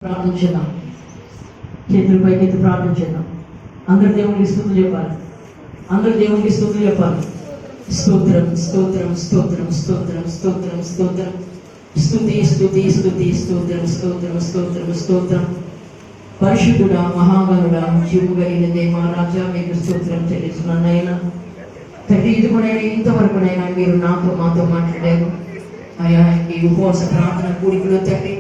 ప్రార్థించేద్దాం. చేతులు పైకెత్తి ప్రార్థించేద్దాం. అందరు దేవునికి స్తుతులు చెప్పాలి. అందరు దేవునికి స్తుతులు చెప్పాలి. స్తోత్రం స్తోత్రం స్తోత్రం స్తోత్రం స్తోత్రం స్తోత్రం స్తుతి స్తుతి స్తుతి స్తోత్రం స్తోత్రం స్తోత్రం స్తోత్రం. పరిశుద్ధుడా, మహాగణుడా, జీవు కలిగిన దేవ రాజా, మీకు స్తోత్రం చెల్లిస్తున్నాను. నాయన తండ్రి, ఇదిగోనైనా ఇంతవరకునైనా మీరు మాతో మాట్లాడారు అయ్యా. ఈ ఉపవాస ప్రార్థన కూడికలో తండ్రి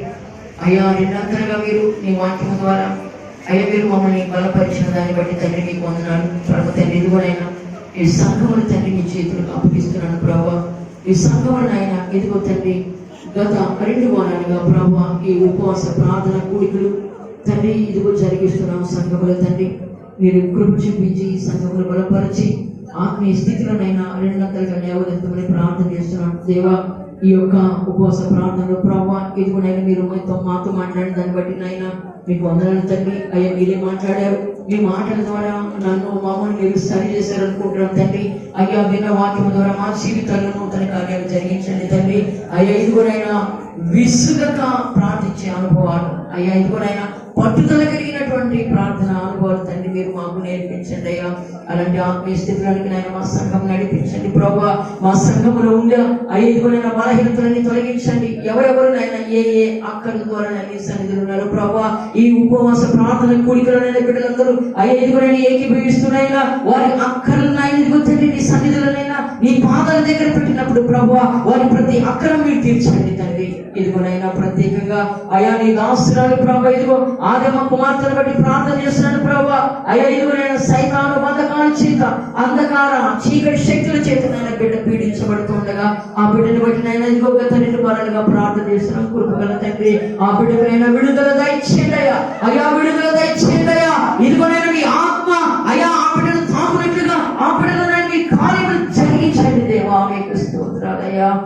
అయ్యా, నిరంతరంగా మీరు నీ వాక్యం ద్వారా అయ్యా మీరు మమ్మల్ని బలపరిచిన దాన్ని బట్టి తండ్రి మీకు వందనాలు. ప్రభు తండ్రి, ఇదిగోనైనా ఈ సంఘమును తండ్రి మీ చేతులకు అప్పగిస్తున్నాను ప్రభా. ఈ సంఘమును ఆయన ఇదిగో తండ్రి గత 2 వారాలుగా ప్రభా ఈ ఉపవాస ప్రార్థన కూడికలు తండ్రి ఇదిగో జరిగిస్తున్నాం. సంఘములు తండ్రి మీరు కృప చూపించి సంఘములు బలపరిచి ఆత్మీయ స్థితిలోనైనా రెండంతలుగా న్యాయవంతమని ప్రార్థన చేస్తున్నాం. దేవా, ఈ యొక్క ఉపవాస ప్రార్థనలో ప్రభావ ఇదిగోనైనా మీరు మాతో మాట్లాడిన దాన్ని బట్టి నాయన మీకు వందనాలు తండ్రి. అయ్యా, మీరే మాట్లాడారు. మీ మాటల ద్వారా నన్ను మామూలు మీరు సరి చేశారు అనుకుంటున్నాం తండ్రి. అయ్యా, విన్న వాక్యం ద్వారా మా జీవితాల్లో నూతన కార్యాలు జరిగించండి తండ్రి. అయ్యా, ఇదిగోనైనా విసుగక ప్రార్థించే అనుభవాలు అయ్యా, ఇదిగోనైనా పట్టుదల కలిగినటువంటి ప్రార్థన అనుభవాలు తండ్రి మీరు మాకు నేర్పించండి అయ్యా. అలాంటి ఆత్మీయ స్థితిలోనికి నాయన మా సంఘం నడిపించండి ప్రభా. మా సంఘంలో ఉండే ఐదుగురైన బలహీనతలని తొలగించండి. ఎవరెవరు నాయన ఏ అక్కల ద్వారా నీ సన్నిధులు ఉన్నారు ప్రభా. ఈ ఉపవాస ప్రార్థన కూడికలైన బిడ్డలందరూ ఐదుగురైన ఏకీభవిస్తున్నాయినా వారి అక్కర్లను తండ్రి నీ సన్నిధులనైనా నీ పాదాల దగ్గర పెట్టినప్పుడు ప్రభా వారి ప్రతి అక్కరం మీరు తీర్చండి తండ్రి. ఇదిగోనైనా ప్రత్యేకంగా అయా నీ దాసురాలు ప్రభా ఇదిగో ఆదమ కుమార్తెను బట్టి ప్రార్థన చేస్తున్నాను ప్రభా. అయ్యా, ఇదిగోనైనా సైతాను బంధకాల చేత అంధకార చీకటి శక్తుల చేత నాయన బిడ్డ పీడించబడుతుండగా ఆ బిడ్డను బట్టి నాయన ఇదిగో గత 2 వారాలుగా ప్రార్థన చేస్తున్నాం. కృపగల తండ్రి ఆ బిడ్డకైనా విడుదల దయచేయండి అయ్యా. అయ్యా, విడుదల దయచేయండి అయ్యా. ఇదిగోనైనా మీ ఆత్మ అయ్యా ఆ బిడ్డను తాకునట్లుగా ఆ బిడ్డలో మీ కార్యములు జరిగించండి దేవా. మీకు స్తోత్రాలయ్యా.